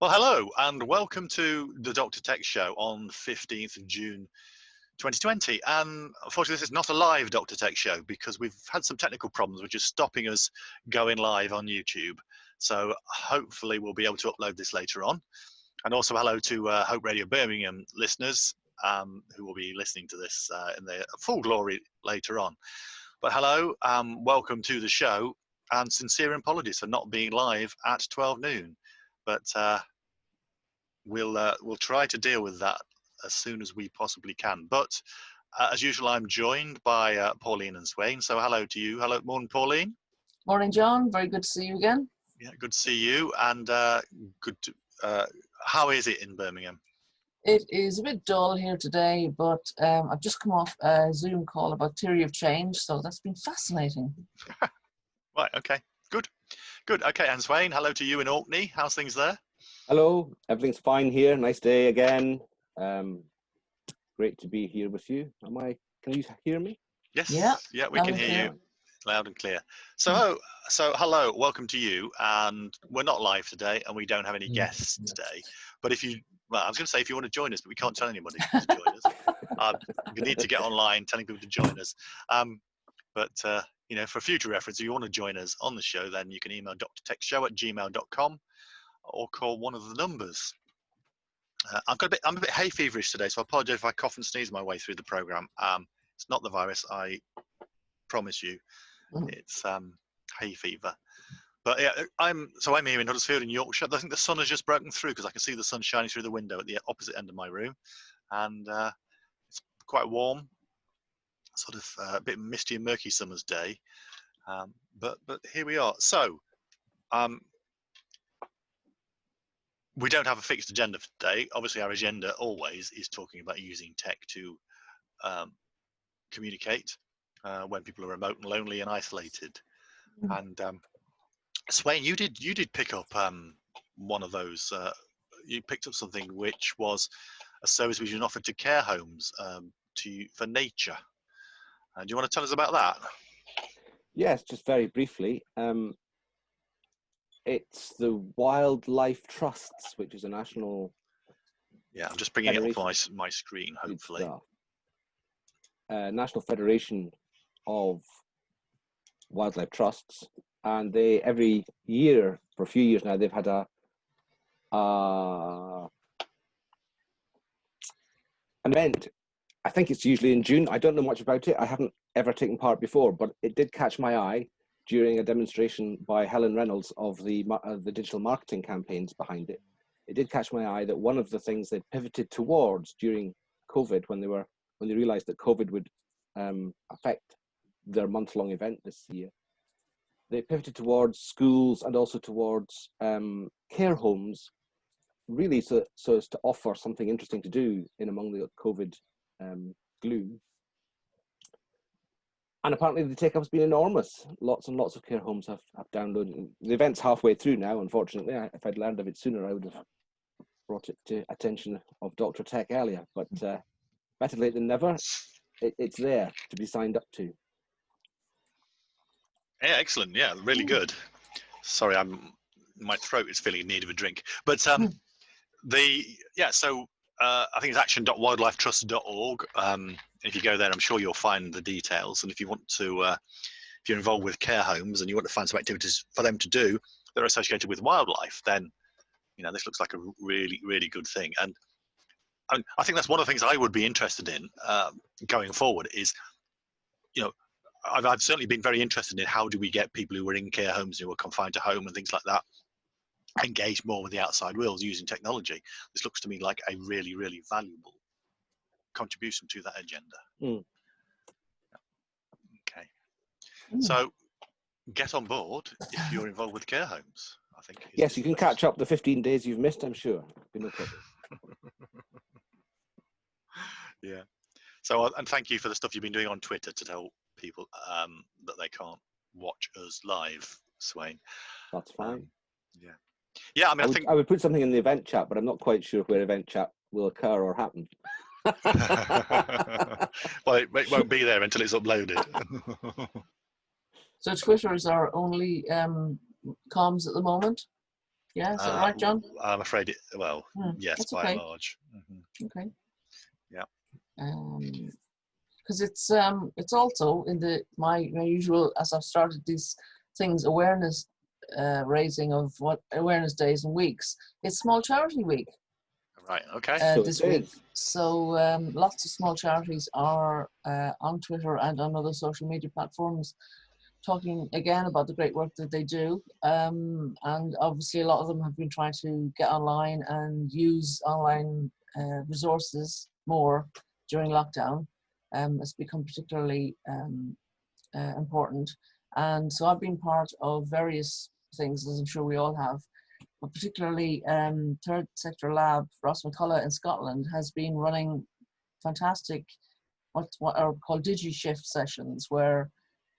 Well, hello and welcome to the Dr. Tech Show on 15th of June 2020. And unfortunately, this is not a live Dr. Tech Show because we've had some technical problems which is stopping us going live on YouTube. So hopefully we'll be able to upload this later on. And also hello to Hope Radio Birmingham listeners who will be listening to this in their full glory later on. But hello, welcome to the show and sincere apologies for not being live at 12 noon. But we'll try to deal with that as soon as we possibly can. But as usual, I'm joined by Pauline and Swain. So hello to you. Hello, morning, Pauline. Morning, John. Very good to see you again. Yeah, good to see you. And good to, how is it in Birmingham? It is a bit dull here today, but I've just come off a Zoom call about theory of change, so that's been fascinating. Right. Okay. Good. Good. Okay. And Swain, hello to you in Orkney. How's things there? Hello, everything's fine here. Nice day again. Great to be here with you. Can you hear me? Yes. Yeah. Yeah, we can hear you loud and clear. So, hello, welcome to you. And we're not live today, and we don't have any guests today. But if you, well, I was going to say if you want to join us, but we can't tell anybody to join us. You need to get online telling people to join us. You know, for future reference, if you want to join us on the show, then you can email drtechshow@gmail.com. or call one of the numbers. I'm a bit hay feverish today, so I apologize if I cough and sneeze my way through the program. It's not the virus, I promise you. It's hay fever. But yeah, I'm here in Huddersfield in Yorkshire. I think the sun has just broken through because I can see the sun shining through the window at the opposite end of my room, and it's quite warm, sort of a bit misty and murky summer's day. But here we are. So. We don't have a fixed agenda for today. Obviously, our agenda always is talking about using tech to communicate when people are remote and lonely and isolated. And Swain, you did pick up one of those. You picked up something which was a service which was offered to care homes for nature. Do you want to tell us about that? Yes, just very briefly. It's the Wildlife Trusts, which is a national. Yeah, I'm just bringing it up on my screen, hopefully. National Federation of Wildlife Trusts, and they every year for a few years now they've had an event. I think it's usually in June. I don't know much about it. I haven't ever taken part before, but it did catch my eye during a demonstration by Helen Reynolds of the digital marketing campaigns behind it. It did catch my eye that one of the things they pivoted towards during COVID, when they realized that COVID would affect their month-long event this year, they pivoted towards schools and also towards care homes, really so as to offer something interesting to do in among the COVID gloom. And apparently the take-up has been enormous. Lots and lots of care homes have downloaded. The event's halfway through now, unfortunately. If I'd learned of it sooner, I would have brought it to attention of Dr. Tech earlier. But better late than never. It's there to be signed up to. Yeah, excellent. Yeah, really good. Sorry, my throat is feeling in need of a drink. But so I think it's action.wildlifetrust.org. If you go there, I'm sure you'll find the details. And if you want to, if you're involved with care homes and you want to find some activities for them to do that are associated with wildlife, then this looks like a really, really good thing. And I think that's one of the things I would be interested in going forward. Is I've certainly been very interested in how do we get people who are in care homes, who are confined to home and things like that, engage more with the outside world using technology. This looks to me like a really, really valuable contribution to that agenda. Okay. So get on board if you're involved with care homes, I think. Yes, you can catch up the 15 days you've missed, I'm sure. No problem. Yeah. So, and thank you for the stuff you've been doing on Twitter to tell people that they can't watch us live, Swain. That's fine. Yeah, I mean, I would put something in the event chat, but I'm not quite sure where event chat will occur or happen. Well, it won't be there until it's uploaded. So Twitter is our only comms at the moment? Yeah, is that right, John? I'm afraid it. Well, yes, that's by okay. and large. Okay. Yeah. Because it's also in my usual, as I've started these things, awareness raising of what awareness days and weeks. It's Small Charity Week. Right. Okay. This week. So lots of small charities are on Twitter and on other social media platforms talking again about the great work that they do. And obviously a lot of them have been trying to get online and use online resources more during lockdown. It's become particularly important. And so I've been part of various things, as I'm sure we all have, but particularly Third Sector Lab, Ross McCullough in Scotland, has been running fantastic, what are called digi-shift sessions, where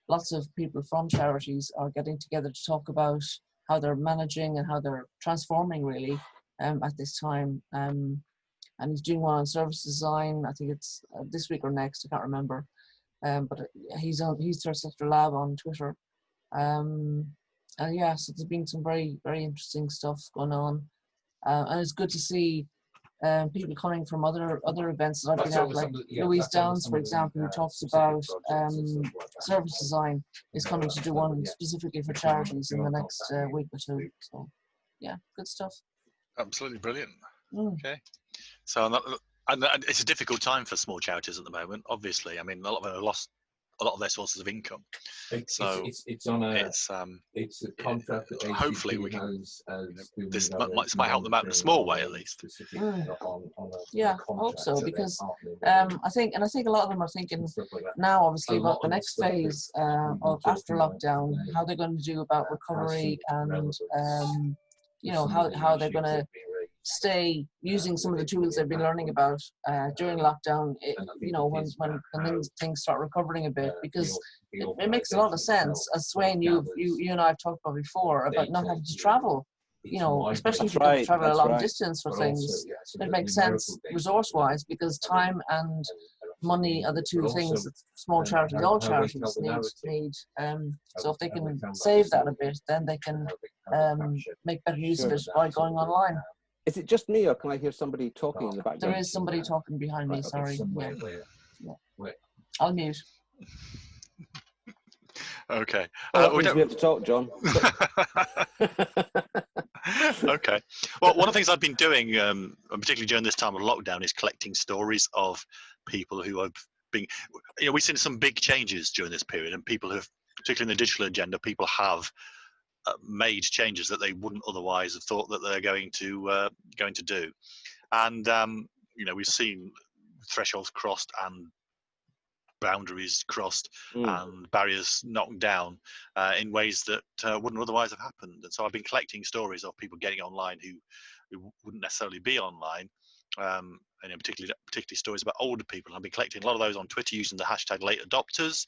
lots of people from charities are getting together to talk about how they're managing and how they're transforming really at this time. And he's doing one on service design. I think it's this week or next, I can't remember. But he's Third Sector Lab on Twitter. And yeah, so there's been some very, very interesting stuff going on. And it's good to see people coming from other events that I've been at, like Louise Downs, for example, who talks about service design, is coming to do one specifically for charities in the next week or two. So, yeah, good stuff. Absolutely brilliant. Okay. So, and it's a difficult time for small charities at the moment, obviously. I mean, a lot of them have lost a lot of their sources of income. It's on a it's a contract that hopefully we can this might help them out in a small way at least. Yeah, I hope so, because I think a lot of them are thinking now obviously about the next phase of after lockdown, how they're going to do about recovery, and you know, how they're going to stay using some of the tools they've been learning about during lockdown, you know, when things start recovering a bit, because it makes a lot of sense. As Swain, you and I have talked about before, about not having to travel, you know, especially if you have to travel a long distance for things. It makes sense resource-wise, because time and money are the two things that small charities, all charities need. So if they can save that a bit, then they can make better use of it by going online. Is it just me, or can I hear somebody talking in the background? There is somebody talking behind me, sorry. Yeah. I'll mute. Okay. We don't have to talk, John. Okay. Well, one of the things I've been doing, particularly during this time of lockdown, is collecting stories of people who have been, you know, we've seen some big changes during this period, and people have, particularly in the digital agenda, people have made changes that they wouldn't otherwise have thought that they're going to do. And you know, we've seen thresholds crossed and boundaries crossed and barriers knocked down in ways that wouldn't otherwise have happened. And so I've been collecting stories of people getting online who wouldn't necessarily be online, and in particularly stories about older people. And I've been collecting a lot of those on Twitter using the hashtag late adopters,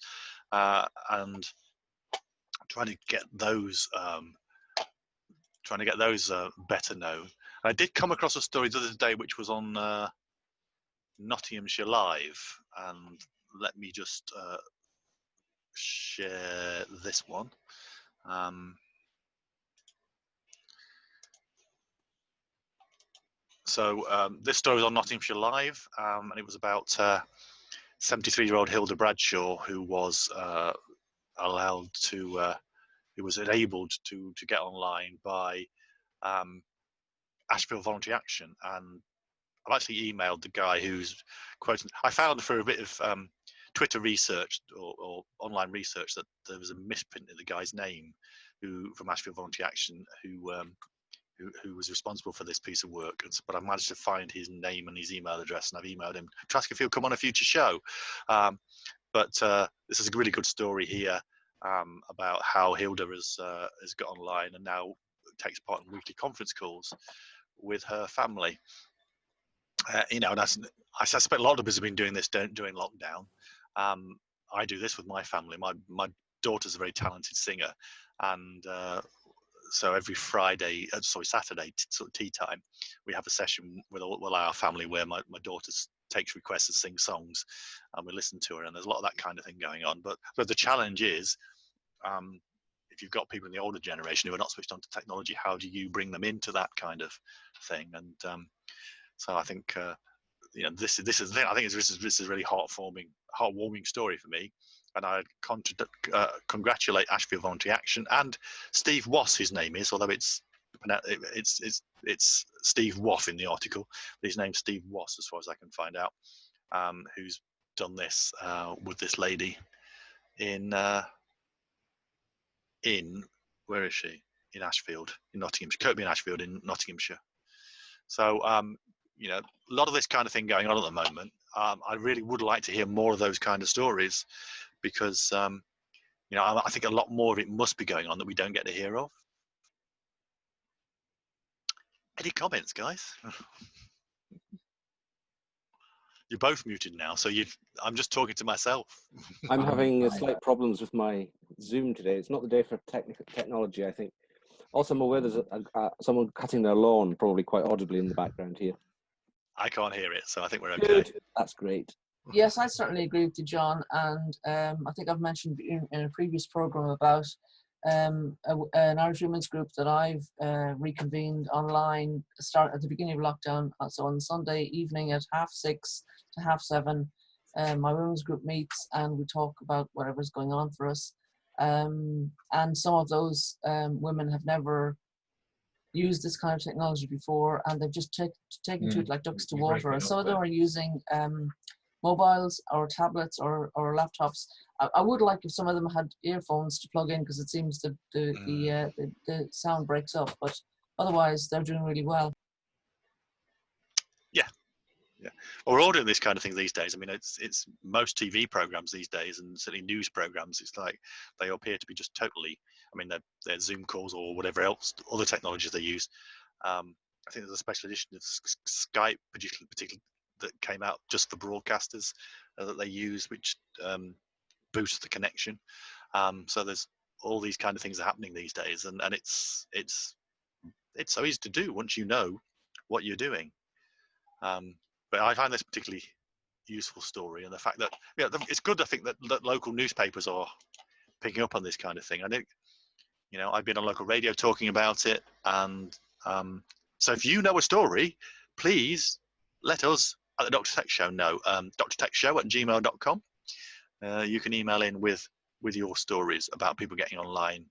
and trying to get those better known. And I did come across a story the other day which was on Nottinghamshire Live, and let me just share this one. So this story was on Nottinghamshire Live, and it was about 73-year-old Hilda Bradshaw, who was allowed to, who was enabled to get online by Ashfield Voluntary Action. And I've actually emailed the guy who's quoting. I found for a bit of Twitter research or online research that there was a misprint of the guy's name, who from Ashfield Voluntary Action, who was responsible for this piece of work. But I managed to find his name and his email address, and I've emailed him to ask if he'll come on a future show. But this is a really good story here about how Hilda has got online and now takes part in weekly conference calls with her family. You know, and I suspect a lot of us have been doing this during lockdown. I do this with my family. My daughter's a very talented singer, and so every Saturday, sort of tea time, we have a session with all our family where my daughter takes requests and sings songs, and we listen to her. And there's a lot of that kind of thing going on. But the challenge is, if you've got people in the older generation who are not switched on to technology, how do you bring them into that kind of thing? And so I think this is the thing. I think this is a really heartwarming story for me. And I congratulate Ashfield Voluntary Action and Steve Wass, his name is, although it's Steve Waff in the article, but his name's Steve Wass as far as I can find out, who's done this with this lady in where is she? In Ashfield, in Nottinghamshire, Kirkby and Ashfield in Nottinghamshire. So a lot of this kind of thing going on at the moment. I really would like to hear more of those kind of stories, because I think a lot more of it must be going on that we don't get to hear of. Any comments, guys? You're both muted now, so I'm just talking to myself. I'm having slight problems with my Zoom today. It's not the day for technology, I think. Also, I'm aware there's someone cutting their lawn, probably quite audibly in the background here. I can't hear it, so I think we're okay. Good. That's great. Yes, I certainly agree with you, John. And I think I've mentioned in a previous programme about an Irish women's group that I've reconvened online, start at the beginning of lockdown. So on Sunday evening at 6:30 to 7:30, my women's group meets and we talk about whatever's going on for us. And some of those women have never used this kind of technology before, and they've just taken to it like ducks to water. And some of them are using mobiles or tablets or laptops. I would like if some of them had earphones to plug in, because it seems that the sound breaks up, but otherwise they're doing really well. Yeah, well, we're all doing this kind of thing these days. I mean, it's most TV programs these days, and certainly news programs. It's like they appear to be just totally. I mean, they're Zoom calls or whatever else, other technologies they use. I think there's a special edition of Skype, particularly that came out just for broadcasters that they use, which boosts the connection. So there's all these kind of things are happening these days, and it's so easy to do once you know what you're doing. But I find this particularly useful story, and the fact that it's good. I think that local newspapers are picking up on this kind of thing. I think I've been on local radio talking about it, and so if you know a story, please let us at the Dr. Tech Show know. drtechshow@gmail.com. You can email in with your stories about people getting online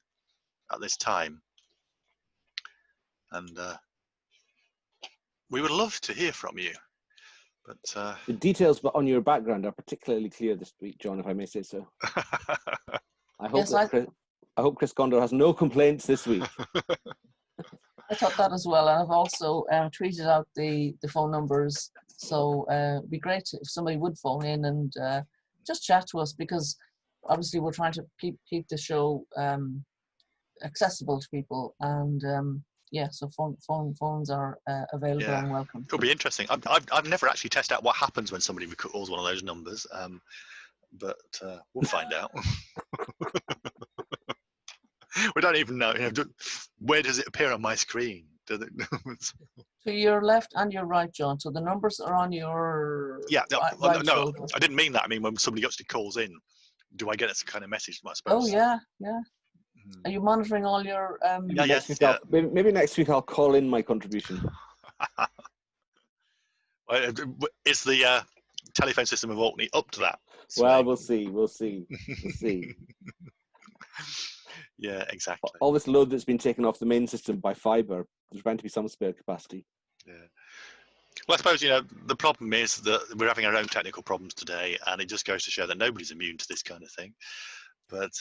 at this time, and we would love to hear from you. But the details on your background are particularly clear this week, John, if I may say so. I hope Chris Gondor has no complaints this week. I thought that as well, and I've also tweeted out the phone numbers. So it'd be great if somebody would phone in and just chat to us, because obviously we're trying to keep the show accessible to people, and so phones are available and welcome. It'll be interesting. I've never actually tested out what happens when somebody calls one of those numbers, but we'll find out. We don't even know. Where does it appear on my screen? Does it? To your left and your right, John. So the numbers are on your right no, shoulder. I didn't mean that. I mean when somebody actually calls in, do I get a kind of message? I suppose. Oh yeah. Are you monitoring all your? Maybe next week I'll call in my contribution. Is the telephone system of Orkney up to that? Well, we'll see. Yeah, exactly. All this load that's been taken off the main system by fibre, there's bound to be some spare capacity. Yeah. Well, I suppose, the problem is that we're having our own technical problems today, and it just goes to show that nobody's immune to this kind of thing. But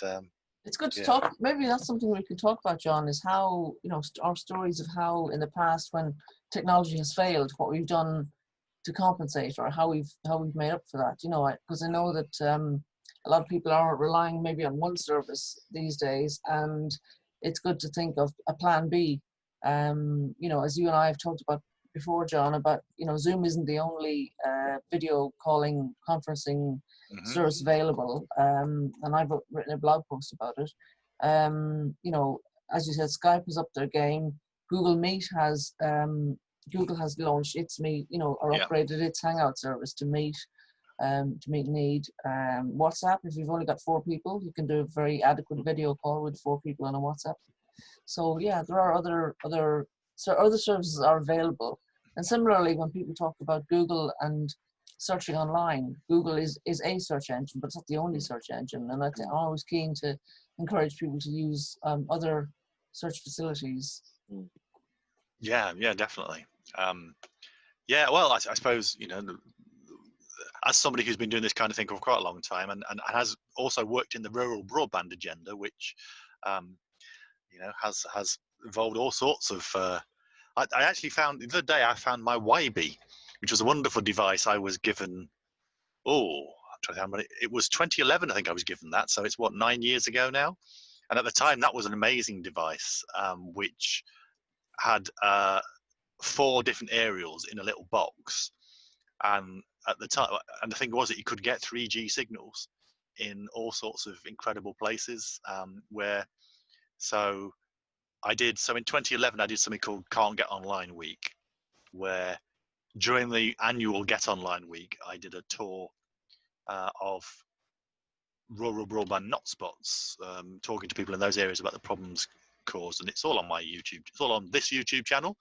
it's good to talk. Maybe that's something we can talk about, John, is how, our stories of how in the past when technology has failed, what we've done to compensate, or how we've made up for that, because I know that a lot of people are relying maybe on one service these days, and it's good to think of a plan B. As you and I have talked about before, John, about, Zoom isn't the only video calling conferencing service available. And I've written a blog post about it. As you said, Skype has upped their game. Google has launched its Meet, or upgraded its Hangout service to Meet. to meet need. WhatsApp, if you've only got 4 people, you can do a very adequate video call with 4 people on a WhatsApp. So yeah, there are other services are available. And similarly, when people talk about Google and searching online, Google is a search engine, but it's not the only search engine. And I think I'm always keen to encourage people to use other search facilities. Yeah, definitely. Yeah, well, I suppose, as somebody who's been doing this kind of thing for quite a long time and has also worked in the rural broadband agenda, which, has involved all sorts of, I actually found, the other day I found my WiBE, which was a wonderful device I was given, I'm trying to remember, it was 2011, I think I was given that. So it's 9 years ago now. And at the time, that was an amazing device, which had 4 different aerials in a little box. And at the time, and the thing was that you could get 3G signals in all sorts of incredible places. So in 2011, I did something called Can't Get Online Week, where during the annual Get Online Week, I did a tour of rural broadband NotSpots, talking to people in those areas about the problems caused. And it's all on my YouTube. It's all on this YouTube channel.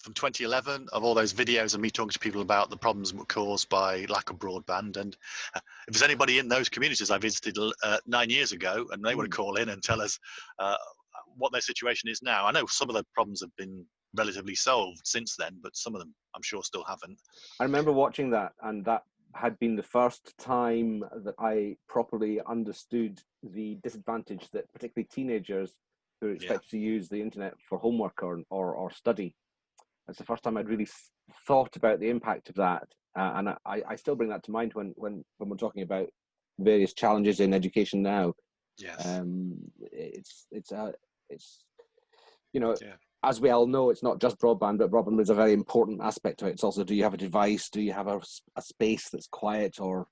From 2011, of all those videos of me talking to people about the problems caused by lack of broadband. And if there's anybody in those communities I visited 9 years ago and they want to call in and tell us what their situation is now. I know some of the problems have been relatively solved since then, but some of them I'm sure still haven't. I remember watching that, and that had been the first time that I properly understood the disadvantage that particularly teenagers who are expected to use the internet for homework or study. That's the first time I'd really thought about the impact of that, and I still bring that to mind when we're talking about various challenges in education now. Yes. It's as we all know, it's not just broadband, but broadband is a very important aspect of it. It's also, do you have a device? Do you have a space that's quiet or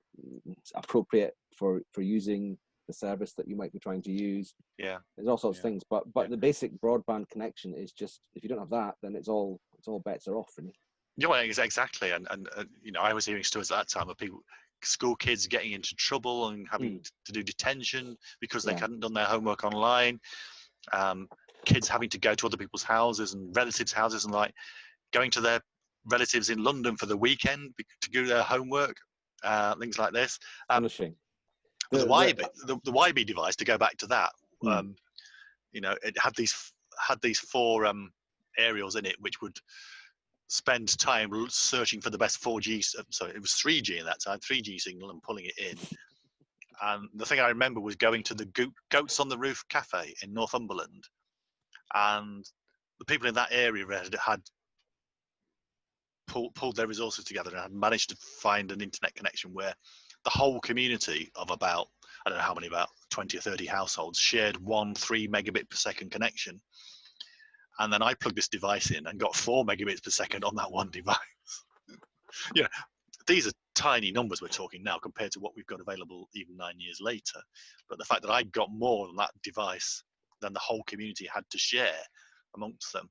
appropriate for using the service that you might be trying to use? Yeah. There's all sorts of things, but the basic broadband connection is just, if you don't have that, then it's all bets are off, really. Yeah, exactly. And I was hearing stories at that time of school kids getting into trouble and having to do detention because they hadn't done their homework online. Kids having to go to other people's houses and relatives' houses and like going to their relatives in London for the weekend to do their homework, things like this. Punishing. The WiBE device, to go back to that, it had these 4 aerials in it which would spend time searching for the best 4G. So it was 3G at that time, 3G signal, and pulling it in. And the thing I remember was going to the Goats on the Roof cafe in Northumberland, and the people in that area had pulled their resources together and had managed to find an internet connection where the whole community of about 20 or 30 households shared one 3 megabit per second connection. And then I plugged this device in and got 4 megabits per second on that one device. These are tiny numbers we're talking now compared to what we've got available even 9 years later. But the fact that I got more on that device than the whole community had to share amongst them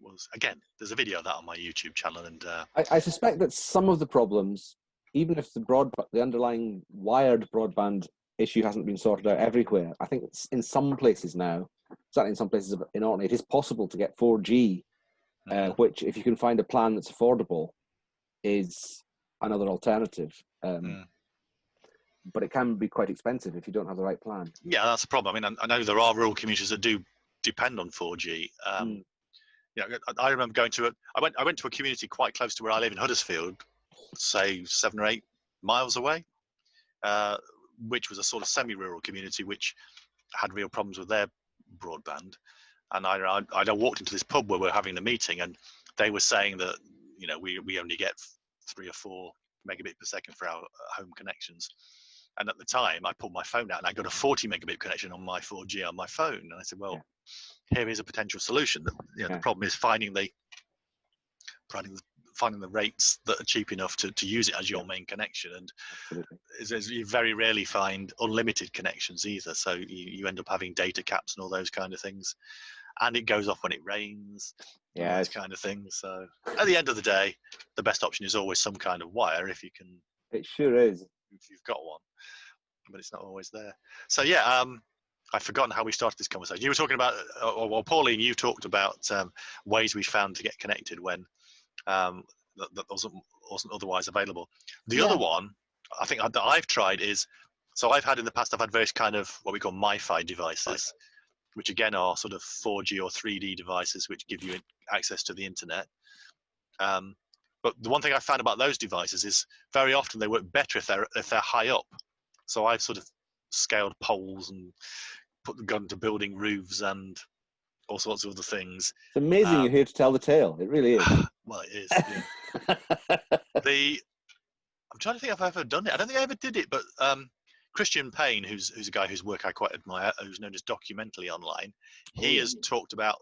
was, again, there's a video of that on my YouTube channel. And I suspect that some of the problems, even if the underlying wired broadband issue hasn't been sorted out everywhere, I think it's in some places now, certainly in some places in Orkney, it is possible to get 4G, which, if you can find a plan that's affordable, is another alternative. But it can be quite expensive if you don't have the right plan. Yeah, that's the problem. I mean, I know there are rural communities that do depend on 4G. I remember I went to a community quite close to where I live in Huddersfield, say 7 or 8 miles away, which was a sort of semi-rural community which had real problems with their broadband. And I walked into this pub where we were having the meeting, and they were saying that we only get 3 or 4 megabit per second for our home connections. And at the time, I pulled my phone out and I got a 40 megabit connection on my 4G on my phone. And I said, well, here is a potential solution. The problem is finding the rates that are cheap enough to use it as your main connection. And you very rarely find unlimited connections either. So you end up having data caps and all those kind of things. and it goes off when it rains. Yeah, Those kind of things. So at the end of the day, the best option is always some kind of wire if you can. it sure is. If you've got one, but it's not always there. So yeah, I've forgotten how we started this conversation. You were talking about, well, Pauline, you talked about ways we found to get connected when that wasn't otherwise available. The other one I think that I've tried is, so I've had in the past, I've had various kind of what we call MiFi devices, which again are sort of 4G or 3D devices which give you access to the internet. But the one thing I found about those devices is very often they work better if they're high up. So I've sort of scaled poles and gone to building roofs and all sorts of other things. It's amazing you're here to tell the tale. It really is. Well, it is. Yeah. I'm trying to think if I've ever done it. I don't think I ever did it, but Christian Payne, who's a guy whose work I quite admire, who's known as Documentally Online, he has talked about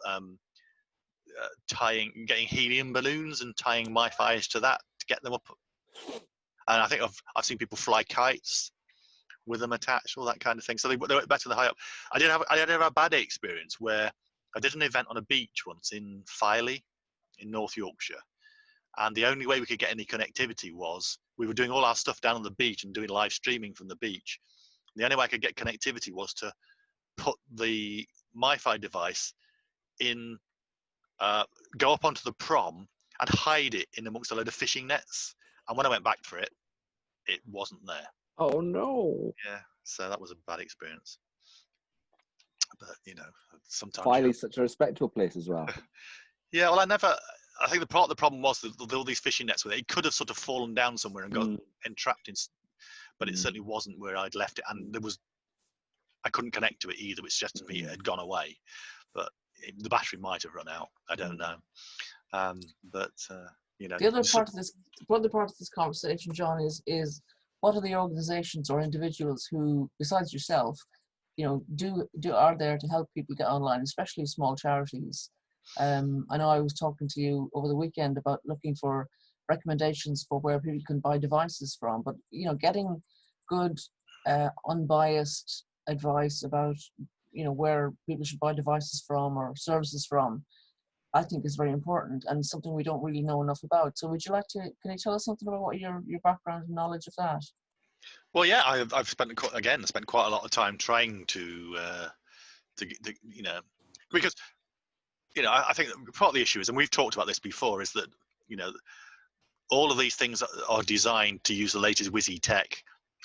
getting helium balloons and tying MiFis to that to get them up. And I think I've seen people fly kites with them attached, all that kind of thing. So they went better than high up. I did have a bad experience where I did an event on a beach once in Filey in North Yorkshire, and the only way we could get any connectivity was we were doing all our stuff down on the beach and doing live streaming from the beach. The only way I could get connectivity was to put the MiFi device in, go up onto the prom and hide it in amongst a load of fishing nets. And when I went back for it, it wasn't there. Oh no! Yeah, so that was a bad experience. But sometimes. Filey's such a respectable place as well. Yeah, well, I think part of the problem was that all these fishing nets, it could have sort of fallen down somewhere and got entrapped in, but it certainly wasn't where I'd left it, and I couldn't connect to it either, which suggested to me it had gone away, but the battery might have run out. I don't know. The other part of this conversation, John, is what are the organisations or individuals who, besides yourself, are there to help people get online, especially small charities. I know I was talking to you over the weekend about looking for recommendations for where people can buy devices from, but getting good unbiased advice about where people should buy devices from or services from, I think is very important and something we don't really know enough about. So can you tell us something about what your background and knowledge of that? Well, yeah, I've spent quite a lot of time trying to because I think part of the issue is, and we've talked about this before, is that all of these things are designed to use the latest whizzy tech,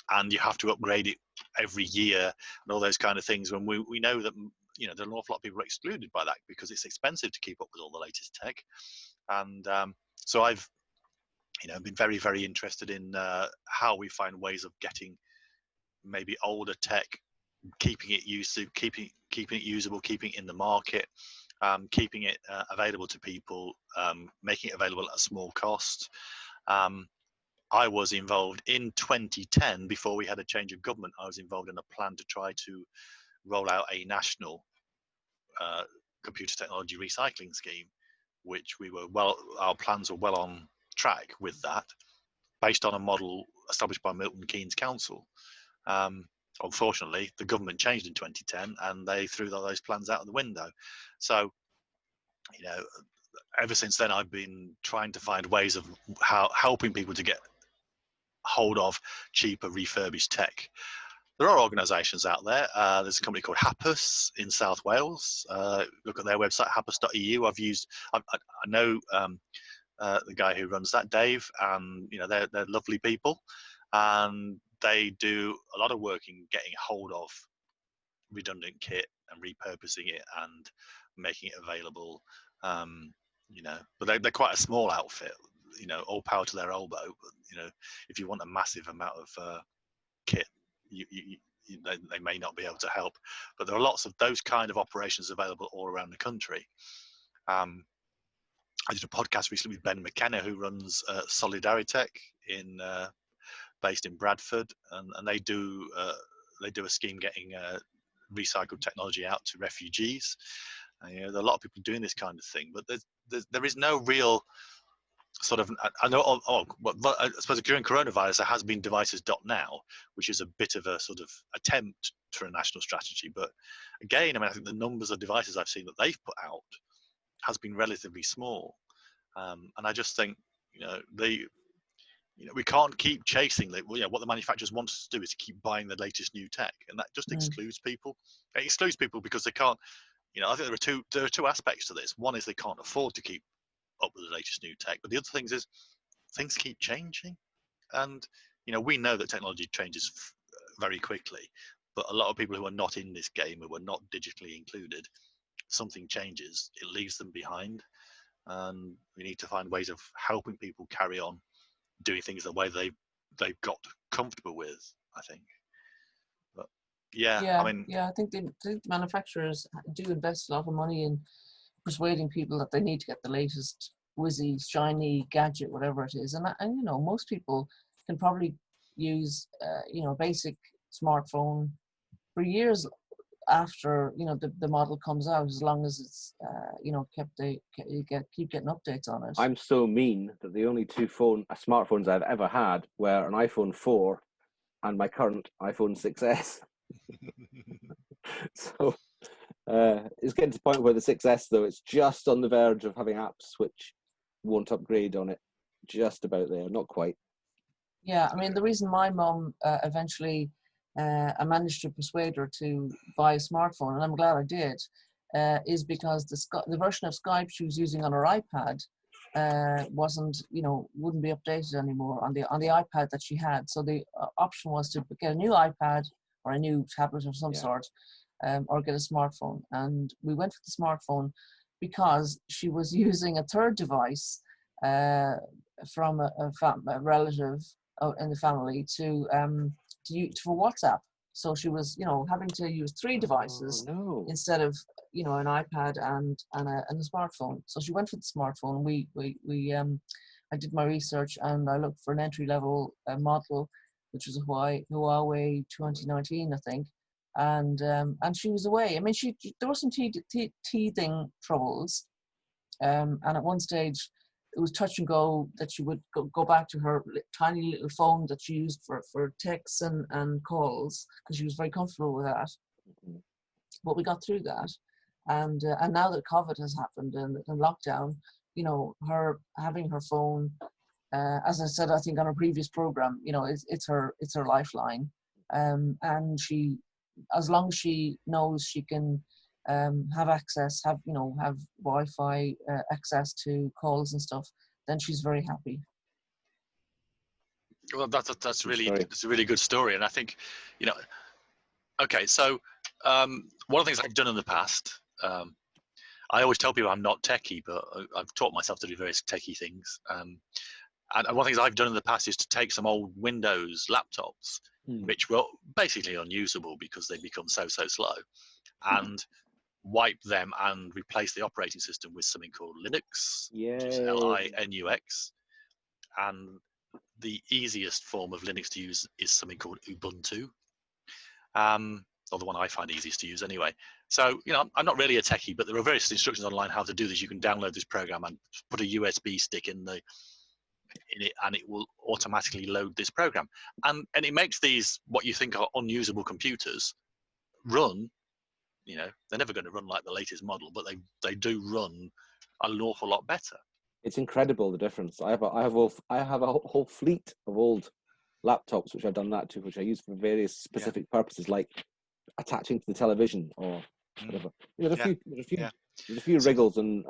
and you have to upgrade it every year and all those kind of things. When we know that there are an awful lot of people excluded by that because it's expensive to keep up with all the latest tech, and so I've been very, very interested in how we find ways of getting maybe older tech, keeping it useful, keeping it usable, keeping it in the market, keeping it available to people, making it available at a small cost. I was involved in 2010, before we had a change of government. I was involved in a plan to try to roll out a national computer technology recycling scheme, which our plans were well on track with that, based on a model established by Milton Keynes Council. Unfortunately, the government changed in 2010 and they threw those plans out of the window. So, ever since then, I've been trying to find ways of helping people to get hold of cheaper refurbished tech. There are organisations out there. There's a company called Hapus in South Wales. Look at their website, hapus.eu. I know the guy who runs that, Dave, and they're lovely people, and they do a lot of work in getting hold of redundant kit and repurposing it and making it available. But they're quite a small outfit. All power to their elbow. But, if you want a massive amount of kit, they may not be able to help. But there are lots of those kind of operations available all around the country. I did a podcast recently with Ben McKenna, who runs Solidaritech based in Bradford, and they do a scheme getting recycled technology out to refugees. There are a lot of people doing this kind of thing, but there is no real sort of, I know, but I suppose during coronavirus there has been devices.now, which is a bit of a sort of attempt for a national strategy. But again, I mean, I think the numbers of devices I've seen that they've put out has been relatively small, and I just think, we can't keep chasing what the manufacturers want us to do is to keep buying the latest new tech, and that just excludes people. It excludes people because they can't. I think there are two aspects to this. One is they can't afford to keep up with the latest new tech, but the other things is things keep changing, and we know that technology changes very quickly. But a lot of people who are not in this game, who are not digitally included, something changes, it leaves them behind, and we need to find ways of helping people carry on doing things the way they've got comfortable with, I think. But I think the manufacturers do invest a lot of money in persuading people that they need to get the latest whizzy, shiny gadget, whatever it is, and most people can probably use basic smartphone for years after the model comes out, as long as it's keep getting updates on it. I'm so mean that the only two smartphones I've ever had were an iPhone 4 and my current iPhone 6S. So it's getting to the point where the 6S, though, it's just on the verge of having apps which won't upgrade on it. Just about there, not quite. Yeah, I mean, the reason my mum eventually, I managed to persuade her to buy a smartphone, and I'm glad I did, is because the version of Skype she was using on her iPad wouldn't be updated anymore on the iPad that she had. So the option was to get a new iPad or a new tablet of some sort, or get a smartphone. And we went for the smartphone because she was using a third device from a relative in the family for WhatsApp. So she was, having to use three devices instead of, an iPad and a smartphone. So she went for the smartphone. I did my research and I looked for an entry-level model, which was a Huawei 2019, I think. And she was away. I mean, there were some teething troubles, and at one stage it was touch and go that she would go back to her tiny little phone that she used for texts and calls, because she was very comfortable with that. But we got through that, and now that COVID has happened and lockdown, her having her phone, as I said, I think on a previous program, it's her lifeline, and she, as long as she knows she can have access, have Wi-Fi access to calls and stuff, then she's very happy. Well, that's really it's a really good story, and I think okay. So one of the things I've done in the past, I always tell people I'm not techie, but I've taught myself to do various techie things. And one of the things I've done in the past is to take some old Windows laptops, which were basically unusable because they become so slow, and wipe them and replace the operating system with something called Linux, which is Linux. And the easiest form of Linux to use is something called Ubuntu, or the one I find easiest to use anyway. So, I'm not really a techie, but there are various instructions online how to do this. You can download this program and put a USB stick in it, and it will automatically load this program. And it makes these, what you think are unusable computers, run. They're never going to run like the latest model, but they do run an awful lot better. It's incredible, the difference. I have a whole fleet of old laptops which I've done that to, which I use for various specific purposes, like attaching to the television or whatever. There's a few wriggles and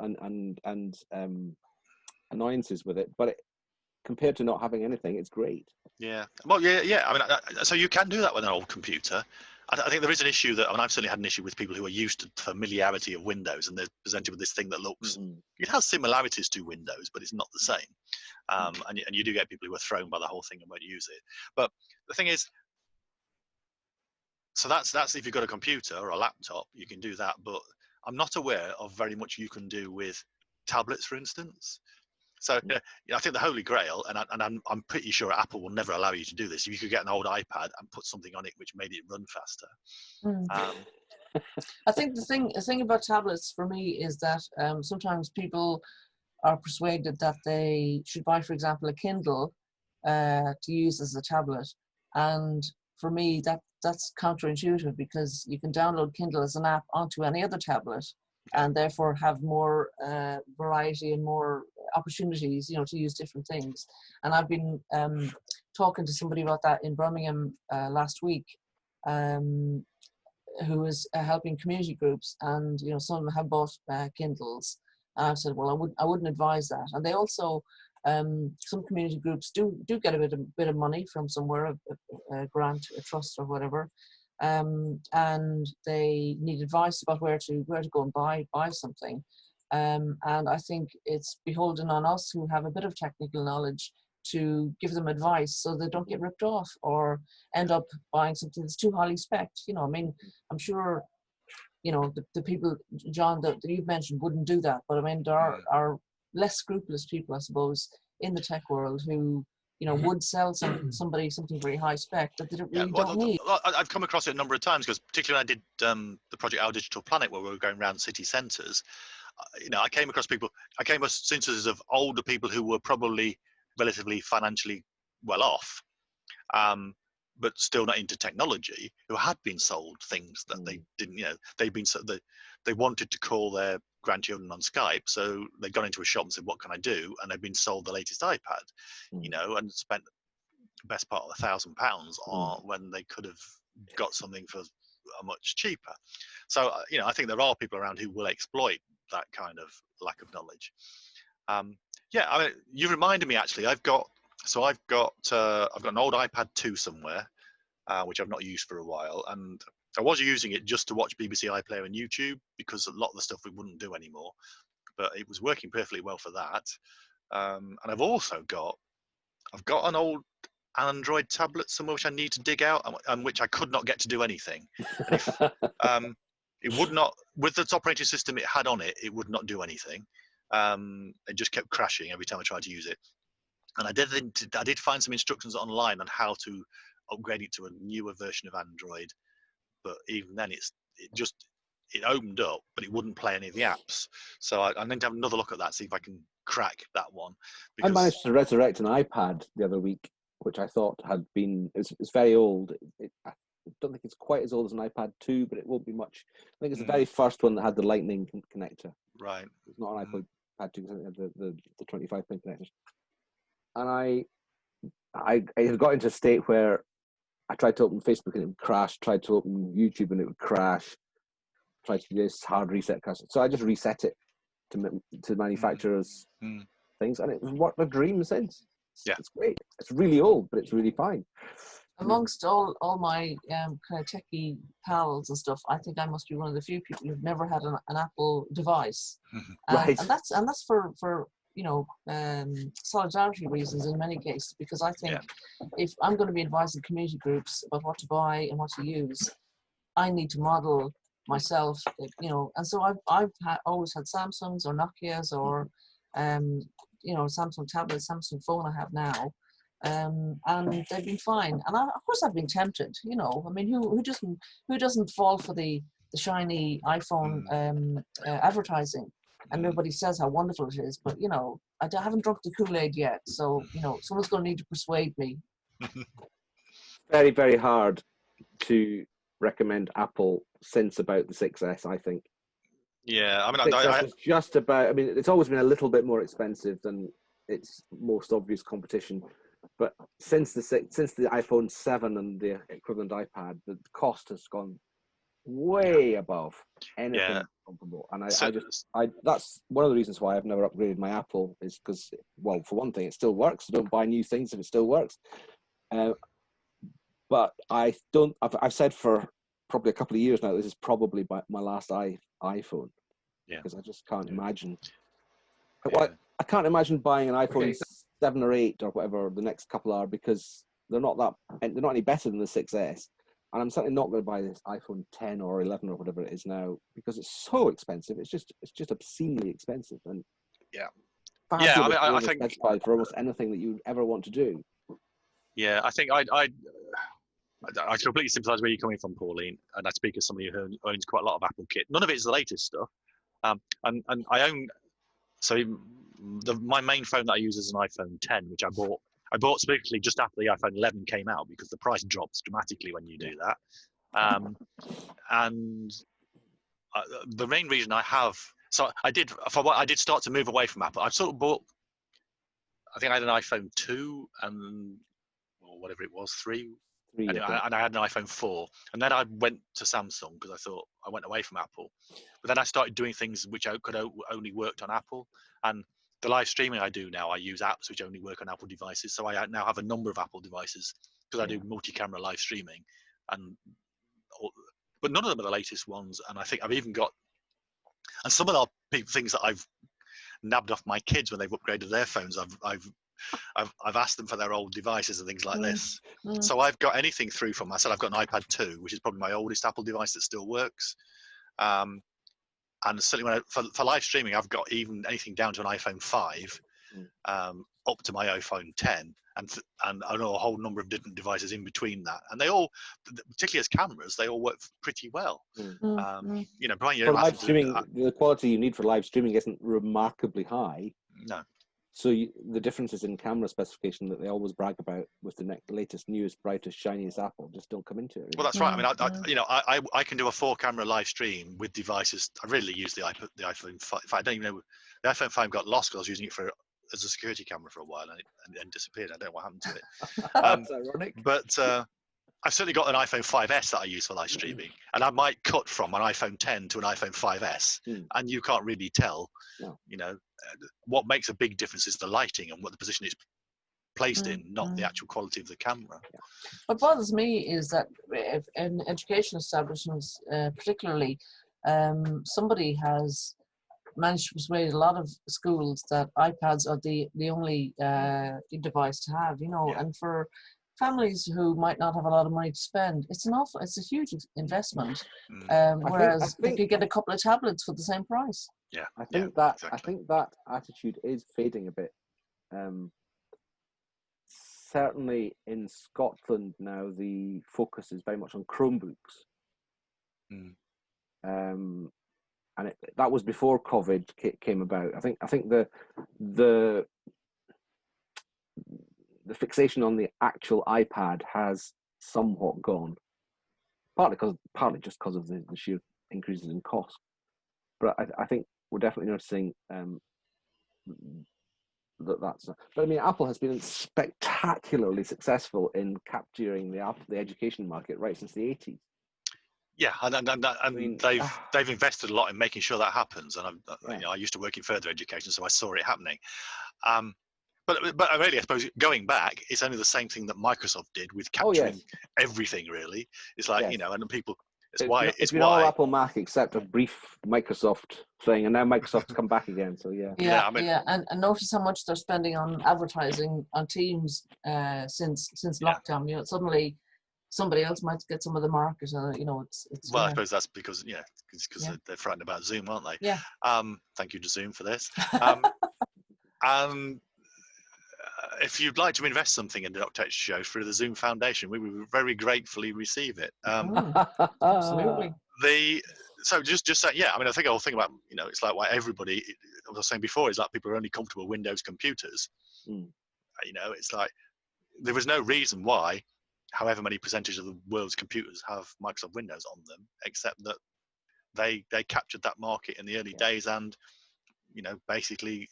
annoyances with it, but compared to not having anything, it's great. Yeah. Well, yeah. I mean, so you can do that with an old computer. I think there is an issue that, I've certainly had an issue with people who are used to familiarity of Windows, and they're presented with this thing that looks, it has similarities to Windows, but it's not the same. And you do get people who are thrown by the whole thing and won't use it. But the thing is, so that's if you've got a computer or a laptop, you can do that. But I'm not aware of very much you can do with tablets, for instance. So I think the Holy Grail, and I'm pretty sure Apple will never allow you to do this. If you could get an old iPad and put something on it which made it run faster. I think the thing about tablets for me is that sometimes people are persuaded that they should buy, for example, a Kindle to use as a tablet. And for me, that's counterintuitive, because you can download Kindle as an app onto any other tablet, and therefore have more variety and more opportunities, to use different things. And I've been talking to somebody about that in Birmingham last week, who is helping community groups, and some of them have bought Kindles. And I've said, well, I wouldn't advise that. And they also, some community groups do get a bit of money from somewhere, a grant, a trust, or whatever, and they need advice about where to go and buy something. And I think it's beholden on us who have a bit of technical knowledge to give them advice, so they don't get ripped off or end up buying something that's too highly spec'd. I mean, I'm sure, the people, John, that you've mentioned wouldn't do that. But I mean, there are less scrupulous people, I suppose, in the tech world who, would sell somebody something very high spec that they don't need. I've come across it a number of times, because particularly when I did the project Our Digital Planet, where we were going around city centres, I came across instances of older people who were probably relatively financially well off, but still not into technology, who had been sold things that they didn't, they wanted to call their grandchildren on Skype, so they got into a shop and said, what can I do? And they've been sold the latest iPad, and spent the best part of £1,000 on when they could have got something for much cheaper. So, I think there are people around who will exploit that kind of lack of knowledge. I mean, you reminded me, actually. I've got an old iPad 2 somewhere, which I've not used for a while, and I was using it just to watch BBC iPlayer and YouTube, because a lot of the stuff we wouldn't do anymore, but it was working perfectly well for that. And I've also got an old Android tablet somewhere which I need to dig out, and which I could not get to do anything. And it would not, with the operating system it had on it, it would not do anything. It just kept crashing every time I tried to use it. And I did find some instructions online on how to upgrade it to a newer version of Android, but even then it opened up, but it wouldn't play any of the apps. So I need to have another look at that, see if I can crack that one. I managed to resurrect an iPad the other week, which I thought had been, it's very old. I don't think it's quite as old as an iPad 2, but it won't be much. I think it's the very first one that had the Lightning connector. Right. It's not an iPad 2, because it had the 25-pin connectors. And I had got into a state where I tried to open Facebook and it would crash, tried to open YouTube and it would crash, tried to do this hard reset crash. So I just reset it to manufacturers' things, and it's worked a dream since. It's great. It's really old, but it's really fine. Amongst all my kind of techie pals and stuff, I think I must be one of the few people who've never had an Apple device. Right. And that's for solidarity reasons in many cases, because I think if I'm going to be advising community groups about what to buy and what to use, I need to model myself, and so I've always had Samsungs or Nokias or Samsung tablets, Samsung phone I have now, and they've been fine. And of course I've been tempted, I mean, who doesn't fall for the shiny iPhone advertising? And nobody says how wonderful it is, but I haven't drunk the Kool-Aid yet, so someone's going to need to persuade me. Very, very hard to recommend Apple since about the 6S, I think. Yeah, I mean, 6S was just about. I mean, it's always been a little bit more expensive than its most obvious competition, but since the iPhone 7 and the equivalent iPad, the cost has gone way above anything comparable. And that's one of the reasons why I've never upgraded my Apple, is because, well, for one thing, it still works. I don't buy new things if it still works. But I've said for probably a couple of years now, this is probably my last iPhone. Because I just can't imagine. I can't imagine buying an iPhone 7 or 8 or whatever the next couple are, because they're not any better than the 6S. And I'm certainly not going to buy this iPhone 10 or 11 or whatever it is now, because it's so expensive. It's just obscenely expensive. And I think for almost anything that you ever want to do. Yeah, I think I completely sympathise where you're coming from, Pauline, and I speak as somebody who owns quite a lot of Apple kit. None of it is the latest stuff, and I own. So my main phone that I use is an iPhone 10, which I bought specifically just after the iPhone 11 came out because the price drops dramatically when you do that. And the main reason I did start to move away from Apple. I've sort of bought, I think I had an iPhone 2 or whatever it was, 3. And I had an iPhone 4, and then I went to Samsung because I thought I went away from Apple. But then I started doing things which only worked on Apple, and the live streaming I do now, I use apps which only work on Apple devices. So I now have a number of Apple devices because I do multi-camera live streaming, but none of them are the latest ones. And I think I've even got, and some of the things that I've nabbed off my kids when they've upgraded their phones. I've asked them for their old devices and things like this. So I've got anything through from myself. I've got an iPad 2, which is probably my oldest Apple device that still works. And certainly for live streaming, I've got even anything down to an iPhone 5, up to my iPhone 10, and I know a whole number of different devices in between that. And they all, particularly as cameras, they all work pretty well. Brian, for live streaming, the quality you need for live streaming isn't remarkably high. No. So the differences in camera specification that they always brag about with the latest, newest, brightest, shiniest Apple just don't come into it. Really. Well, that's right. I mean, I can do a 4-camera live stream with devices. I really use the iPhone 5. I don't even know, the iPhone 5 got lost because I was using it as a security camera for a while and disappeared. I don't know what happened to it. That's ironic. But I've certainly got an iPhone 5S that I use for live streaming, and I might cut from an iPhone 10 to an iPhone 5S, and you can't really tell. No. What makes a big difference is the lighting and what the position it's placed in, not the actual quality of the camera. What bothers me is that if in education establishments, particularly, somebody has managed to persuade a lot of schools that iPads are the only device to have, and for families who might not have a lot of money to spend, it's a huge investment. Whereas they could get a couple of tablets for the same price. Yeah, I think that attitude is fading a bit. Certainly in Scotland now, the focus is very much on Chromebooks. And that was before COVID came about. I think the fixation on the actual iPad has somewhat gone, partly just because of the sheer increases in cost. But I think we're definitely noticing that's. But I mean, Apple has been spectacularly successful in capturing the education market right since the 80s. Yeah, and they've invested a lot in making sure that happens. And I used to work in further education, so I saw it happening. But really, I suppose going back, it's only the same thing that Microsoft did with capturing everything. Really, it's like and people. It's been all Apple Mac except a brief Microsoft thing, and now Microsoft's come back again. So and notice how much they're spending on advertising on Teams since lockdown. Suddenly somebody else might get some of the market. It's. Well, I suppose that's because they're frightened about Zoom, aren't they? Yeah. Thank you to Zoom for this. If you'd like to invest something in the Dr. H show through the Zoom Foundation, we would very gratefully receive it. Absolutely. So just say, I mean, I think the whole thing about, it's like why everybody, as I was saying before, is like people are only comfortable with Windows computers. It's like there was no reason why, however many percentage of the world's computers have Microsoft Windows on them, except that they captured that market in the early days and, basically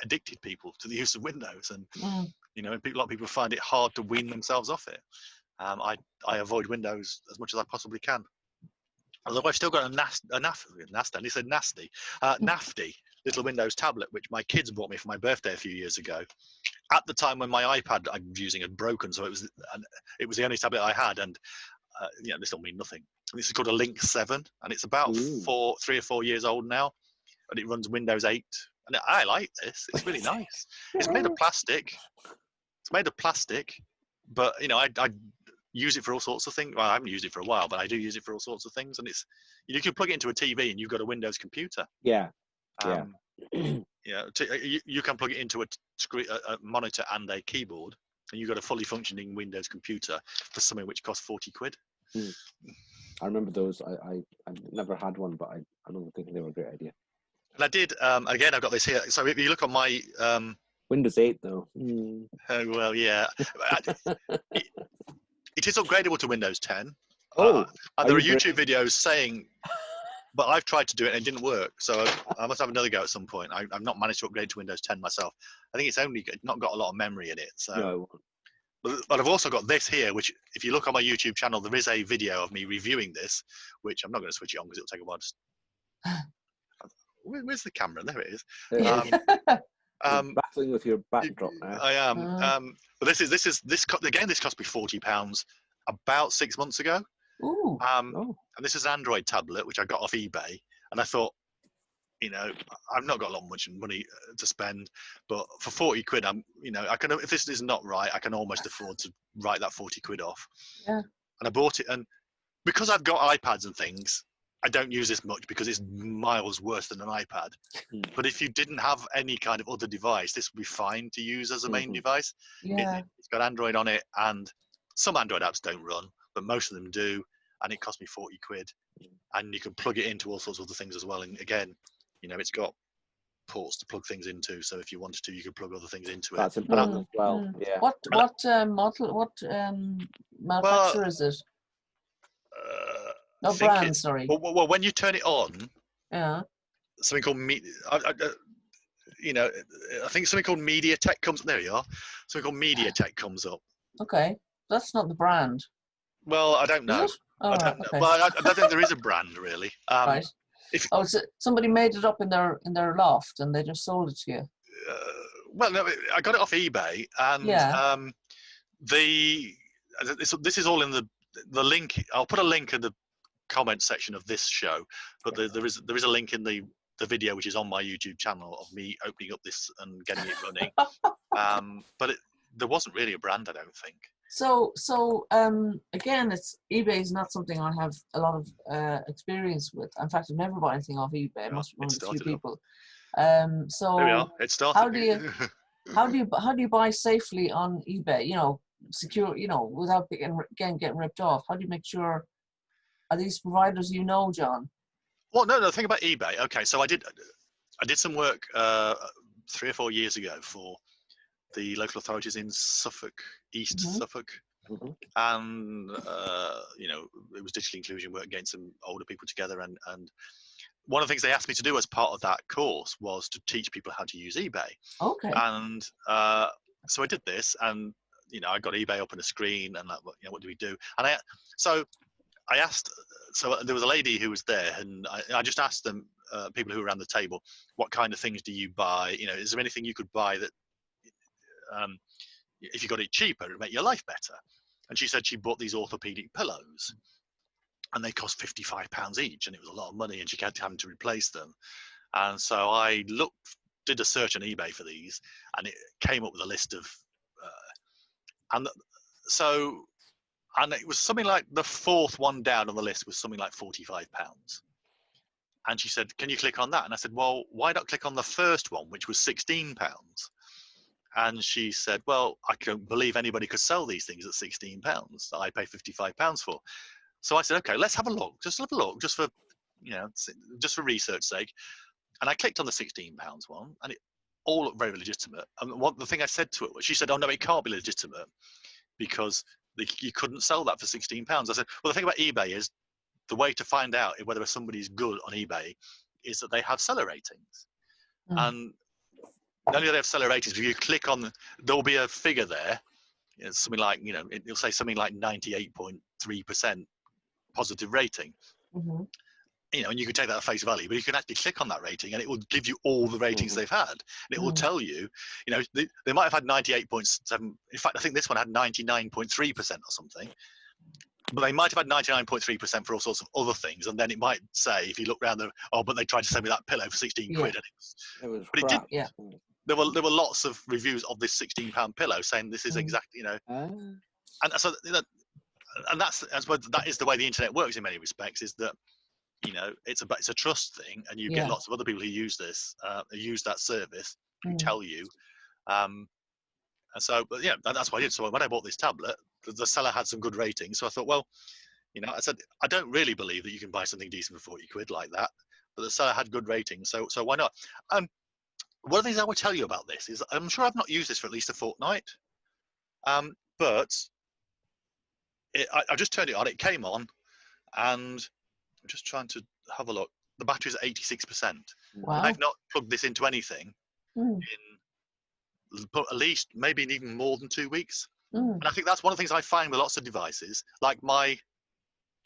addicted people to the use of Windows, and a lot of people find it hard to wean themselves off it. I avoid Windows as much as I possibly can. Although I've still got a nafty little Windows tablet, which my kids bought me for my birthday a few years ago. At the time when my iPad I'm using had broken, so it was the only tablet I had, and this will mean nothing. This is called a Link 7, and it's about 3 or 4 years old now, and it runs Windows 8. And I like this. It's really nice. It's made of plastic. But I use it for all sorts of things. Well, I haven't used it for a while, but I do use it for all sorts of things. And it's you can plug it into a TV, and you've got a Windows computer. Yeah. You can plug it into a screen, a monitor, and a keyboard, and you've got a fully functioning Windows computer for something which costs 40 quid. I remember those. I never had one, but I remember thinking they were a great idea. And I did, again, I've got this here. So if you look on my... Windows 8, though. Oh, well, yeah. It is upgradable to Windows 10. Oh, and there are YouTube videos saying... But I've tried to do it and it didn't work. So I must have another go at some point. I've not managed to upgrade to Windows 10 myself. I think it's only not got a lot of memory in it. So. No. But I've also got this here, which if you look on my YouTube channel, there is a video of me reviewing this, which I'm not going to switch it on because it'll take a while to... Where's the camera? There it is. Battling with your backdrop now. I am. But this cost me £40 about 6 months ago. Ooh. And this is an Android tablet, which I got off eBay. And I thought, I've not got a lot much money to spend, but for 40 quid, I can, if this is not right, I can almost afford to write that 40 quid off. Yeah. And I bought it, and because I've got iPads and things, I don't use this much because it's miles worse than an iPad. But if you didn't have any kind of other device, this would be fine to use as a main device. Yeah. It's got Android on it, and some Android apps don't run, but most of them do. And it cost me 40 quid. And you can plug it into all sorts of other things as well. And again, it's got ports to plug things into. So if you wanted to, you could plug other things into it. That's important as well. Yeah. What model? What manufacturer is it? No brand. Sorry. Well, when you turn it on, something called I think something called MediaTek comes. There you are. Something called MediaTek comes up. Okay, that's not the brand. Well, I don't know. I don't know. Okay. Well, I don't think there is a brand really. Right. So somebody made it up in their loft and they just sold it to you. Well, no, I got it off eBay, and this is all in the link. I'll put a link in the comment section of this show, but there is a link in the video which is on my YouTube channel of me opening up this and getting it running. But there wasn't really a brand, I don't think. So again, eBay is not something I have a lot of experience with. In fact, I've never bought anything off eBay. I must run a few people. So there we are. It started. How do you buy safely on eBay? Secure. Without getting ripped off. How do you make sure? Are these providers John? Well, no. Think about eBay. Okay, so I did some work 3 or 4 years ago for the local authorities in Suffolk, East Suffolk, and it was digital inclusion work, getting some older people together, and one of the things they asked me to do as part of that course was to teach people how to use eBay. Okay. And so I did this, and I got eBay up on a screen, and what do we do? And I asked. So there was a lady who was there, and I just asked them, people who were around the table, what kind of things do you buy? Is there anything you could buy that if you got it cheaper, it would make your life better? And she said she bought these orthopedic pillows, and they cost £55 each, and it was a lot of money, and she kept having to replace them. And so I did a search on eBay for these, and it came up with a list of, and it was something like the fourth one down on the list was something like £45. And she said, "Can you click on that?" And I said, "Well, why not click on the first one, which was £16?" And she said, "Well, I can't believe anybody could sell these things at £16 that I pay £55 for." So I said, "Okay, let's have a look. Just have a look, just for just for research sake." And I clicked on the £16 one, and it all looked very legitimate. And the thing I said to it was, she said, "Oh no, it can't be legitimate because you couldn't sell that for £16." I said, "Well, the thing about eBay is the way to find out whether somebody's good on eBay is that they have seller ratings." And not only do they have seller ratings, if you click on, there'll be a figure there. It's something like, it'll say something like 98.3% positive rating. And you can take that at face value, but you can actually click on that rating and it will give you all the ratings they've had. And it will tell you, they might have had 98.7. In fact, I think this one had 99.3% or something. But they might have had 99.3% for all sorts of other things. And then it might say, if you look around, but they tried to sell me that pillow for 16 quid. And it didn't. Yeah. There were lots of reviews of this £16 pillow saying this is exactly, and so, and that is the way the internet works in many respects, is that, it's a trust thing, and you get lots of other people who use this, who use that service, who tell you, and so, but that's what I did. So when I bought this tablet, the seller had some good ratings, so I thought, well, I said, I don't really believe that you can buy something decent for 40 quid like that, but the seller had good ratings, so why not? One of the things I will tell you about this is, I'm sure I've not used this for at least a fortnight, but I just turned it on, it came on, and I'm just trying to have a look. The battery's at 86%. Wow. I've not plugged this into anything in at least maybe even more than 2 weeks. And I think that's one of the things I find with lots of devices, like my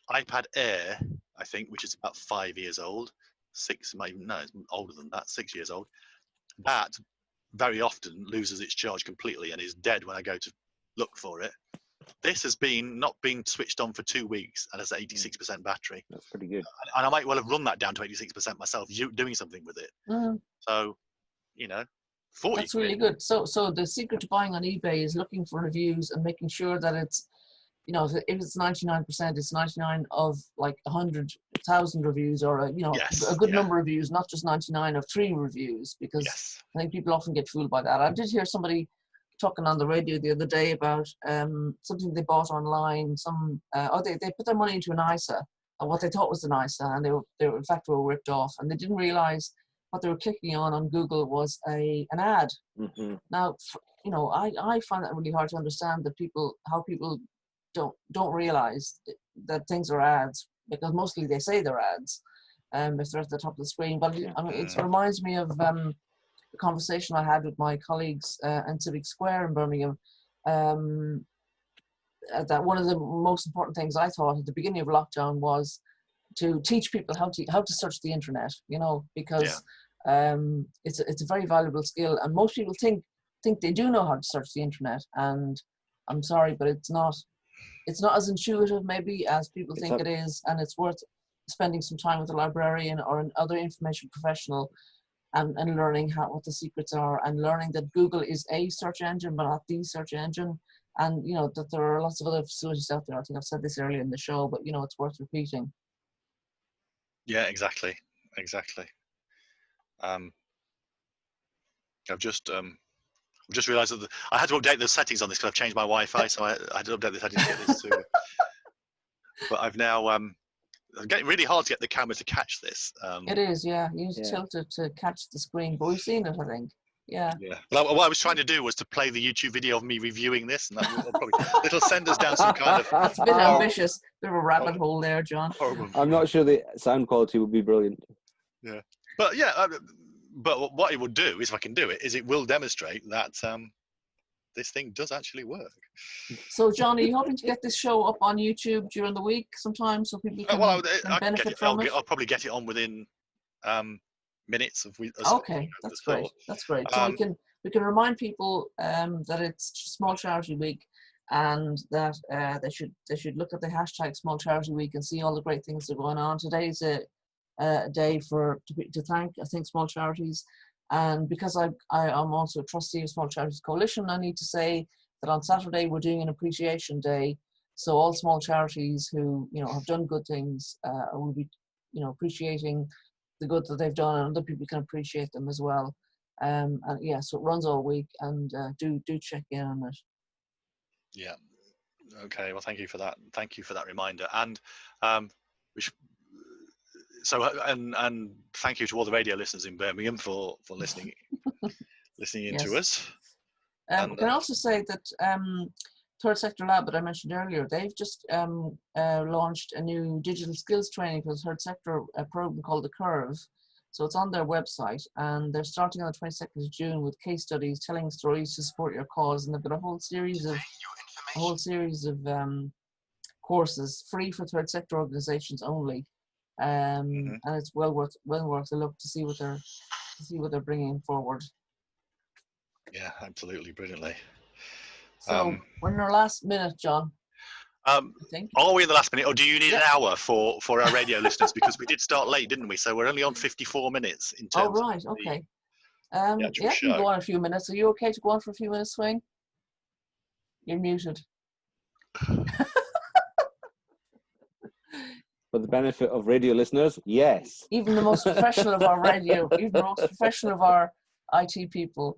iPad Air, I think, which is about 5 years old, it's older than that, 6 years old. That very often loses its charge completely and is dead when I go to look for it. This has not been switched on for 2 weeks and has 86% battery. That's pretty good. And I might well have run that down to 86% myself, doing something with it. So, 40. That's really good. So the secret to buying on eBay is looking for reviews and making sure that it's, if it's 99%, it's 99 of like 100,000 reviews, or a good number of reviews, not just 99 of 3 reviews, because I think people often get fooled by that. I did hear somebody talking on the radio the other day about something they bought online. They put their money into an ISA, what they thought was an ISA, and they were in fact ripped off, and they didn't realize what they were clicking on Google was an ad. Now, I find that really hard to understand, that how people don't realize that things are ads, because mostly they say they're ads if they're at the top of the screen. But it reminds me of the conversation I had with my colleagues in Civic Square in Birmingham, that one of the most important things I thought at the beginning of lockdown was to teach people how to search the internet, because it's a very valuable skill, and most people think they do know how to search the internet, and I'm sorry, but it's not as intuitive maybe as people think it is, and it's worth spending some time with a librarian or another information professional and learning what the secrets are, and learning that Google is a search engine but not the search engine, and that there are lots of other facilities out there. I think I've said this earlier in the show, but it's worth repeating. Yeah, exactly. I've just realised that I had to update the settings on this because I've changed my Wi-Fi, so I had to update the settings to get this to. But I've now it's getting really hard to get the camera to catch this. It is, yeah. You need to tilt it to catch the screen, but we've seen it, I think. Yeah. Well, what I was trying to do was to play the YouTube video of me reviewing this, and it'll send us down some kind of. That's a bit ambitious. Bit of a rabbit hole there, John. Horrible. I'm not sure the sound quality would be brilliant. Yeah, but but what it will do is, if I can do it, is it will demonstrate that this thing does actually work. So, John, are you hoping to get this show up on YouTube during the week sometime so people can, benefit from it? I'll probably get it on within minutes of. Okay, that's great. That's great. So we can remind people that it's Small Charity Week, and that they should look at the hashtag Small Charity Week and see all the great things that are going on. Today's a day to thank, I think, small charities, and because I am also a trustee of Small Charities Coalition, I need to say that on Saturday we're doing an appreciation day. So all small charities who have done good things will be appreciating the good that they've done, and other people can appreciate them as well. And so it runs all week, and do check in on it. Yeah. Okay. Well, thank you for that. Thank you for that reminder. And and thank you to all the radio listeners in Birmingham for listening in to us. We can also say that Third Sector Lab that I mentioned earlier, they've just launched a new digital skills training for the third sector, a program called The Curve. So it's on their website, and they're starting on the 22nd of June with case studies, telling stories to support your cause, and they've got a whole series of courses free for third sector organisations only, and it's well worth a look to see what they're bringing forward. Yeah, absolutely, brilliantly. So we're in our last minute, John. Are we in the last minute, or do you need an hour for our radio listeners? Because we did start late, didn't we? So we're only on 54 minutes in terms. Oh right, okay. You can go on a few minutes. Are you okay to go on for a few minutes, Swain? You're muted. For the benefit of radio listeners, yes. Even the most professional of our radio, even the most professional of our IT people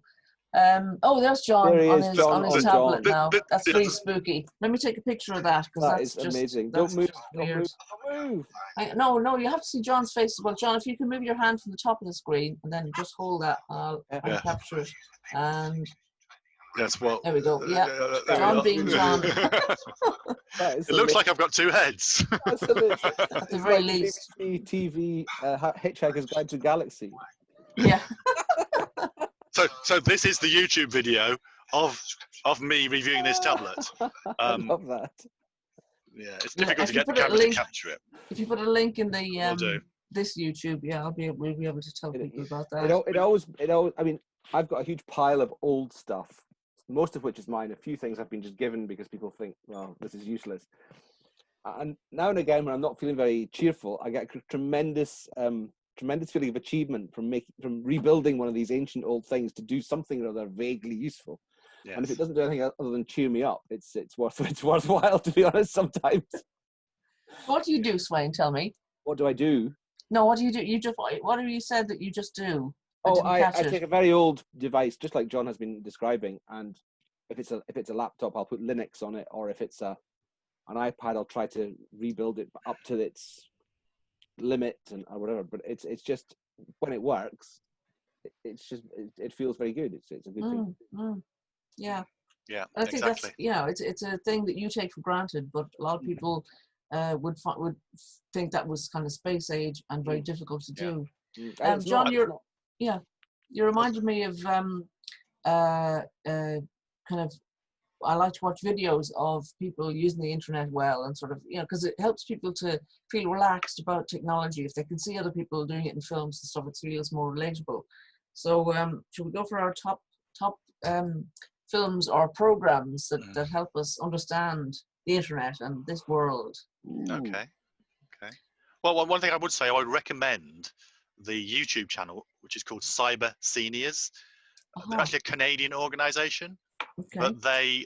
Oh, there's John There he on is, his John on his on tablet John. now. That's really spooky. Let me take a picture of that because That that's is just amazing. that's Don't move. just Don't weird. move. Don't move. No, you have to see John's face as well. John, if you can move your hand from the top of the screen and then just hold that, I'll capture it. And that's what. there we go. Yeah, John being John. It looks like I've got two heads. That's amazing. At the very least. BBC TV Hitchhiker's Guide to the Galaxy. Yeah. So this is the YouTube video of me reviewing this tablet. I love that. Yeah, it's difficult to get the camera to capture it. If you put a link in the this YouTube, we'll be able to tell people about that. It always. I mean, I've got a huge pile of old stuff, most of which is mine. A few things I've been just given because people think, well, this is useless. And now and again, when I'm not feeling very cheerful, I get a tremendous feeling of achievement from rebuilding one of these ancient old things to do something or other vaguely useful. Yes. And if it doesn't do anything other than cheer me up, it's worthwhile, to be honest, sometimes. What do you do, Swain? Tell me. What do I do? No, what do you do? What have you said that you just do? I take a very old device, just like John has been describing, and if it's a laptop, I'll put Linux on it, or if it's an iPad, I'll try to rebuild it up to its limit or whatever. But it's just when it works, it feels very good. It's a good thing. Yeah. Yeah. I think that's it's a thing that you take for granted, but a lot of people would think that was kind of space age and very difficult to do. John, you reminded me of kind of. I like to watch videos of people using the internet well, and sort of, because it helps people to feel relaxed about technology. If they can see other people doing it in films and stuff, it feels more relatable. So should we go for our top films or programs that help us understand the internet and this world? Okay. Well, one thing I would say, I would recommend the YouTube channel, which is called Cyber Seniors. They're actually a Canadian organisation. Okay. But they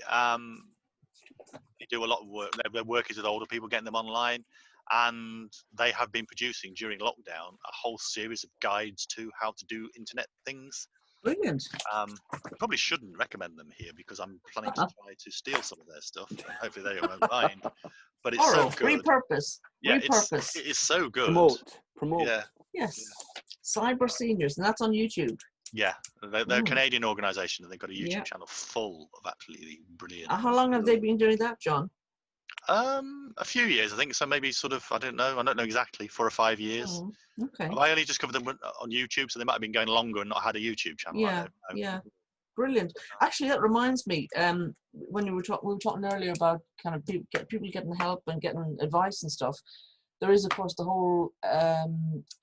do a lot of work. Their work is with older people, getting them online, and they have been producing during lockdown a whole series of guides to how to do internet things. Brilliant. Probably shouldn't recommend them here because I'm planning to try to steal some of their stuff, and hopefully they won't mind. But it's so good. Repurpose. Yeah, it is so good. Promote. Yeah. Yes. Cyber Seniors, and that's on YouTube. Yeah, they're a Canadian organisation, and they've got a YouTube channel full of absolutely brilliant. How long have they been doing that, John? A few years, I think. So maybe sort of, I don't know exactly, 4 or 5 years. Okay. I only discovered them on YouTube, so they might have been going longer and not had a YouTube channel. Yeah. Brilliant. Actually, that reminds me. When we were talking earlier about kind of people getting help and getting advice and stuff. There is, of course, the whole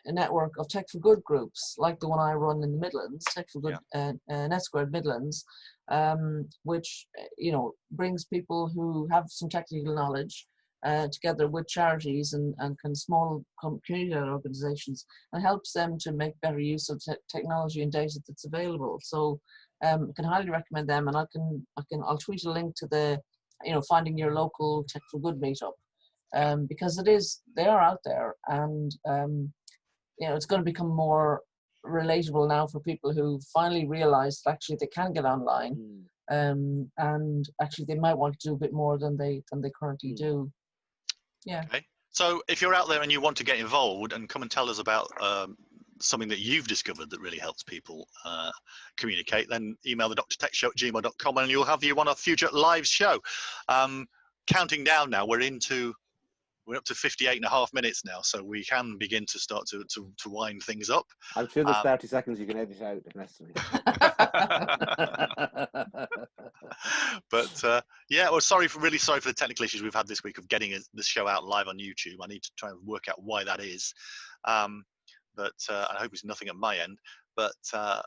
network of Tech for Good groups, like the one I run in the Midlands, Tech for Good, Net Squared Midlands, which brings people who have some technical knowledge together with charities and kind of small community organisations, and helps them to make better use of technology and data that's available. So I can highly recommend them, and I'll tweet a link to the finding your local Tech for Good meetup. Because they are out there, and it's going to become more relatable now for people who finally realize that actually they can get online, and actually they might want to do a bit more than they currently do. Yeah. Okay. So if you're out there and you want to get involved and come and tell us about something that you've discovered that really helps people communicate, then email the drtechshow@gmail.com and you'll have you on a future live show. Counting down now, we're up to 58.5 minutes now, so we can begin to start to wind things up. I'm sure there's 30 seconds you can edit out if necessary. But really sorry for the technical issues we've had this week of getting the show out live on YouTube. I need to try and work out why that is. But I hope it's nothing at my end. But I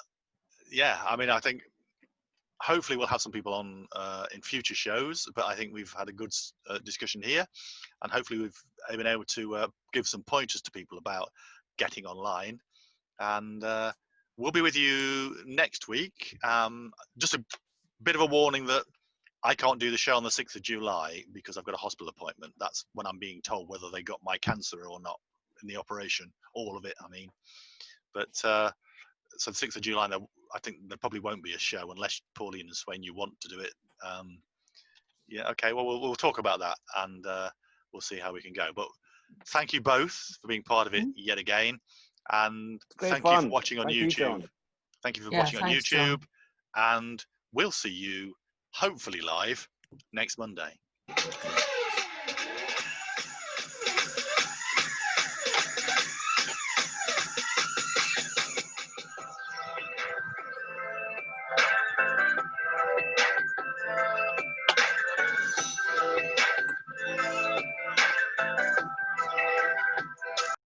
think hopefully we'll have some people on in future shows, but I think we've had a good discussion here, and hopefully we've been able to give some pointers to people about getting online. And we'll be with you next week. Just a bit of a warning that I can't do the show on the 6th of July because I've got a hospital appointment. That's when I'm being told whether they got my cancer or not in the operation, all of it, I mean. But so the 6th of July, I think there probably won't be a show unless Pauline and Swain, you want to do it. Yeah, okay. Well, we'll talk about that, and we'll see how we can go. But thank you both for being part of it yet again, and thank you for watching on YouTube. Thank you for watching on YouTube, and we'll see you hopefully live next Monday.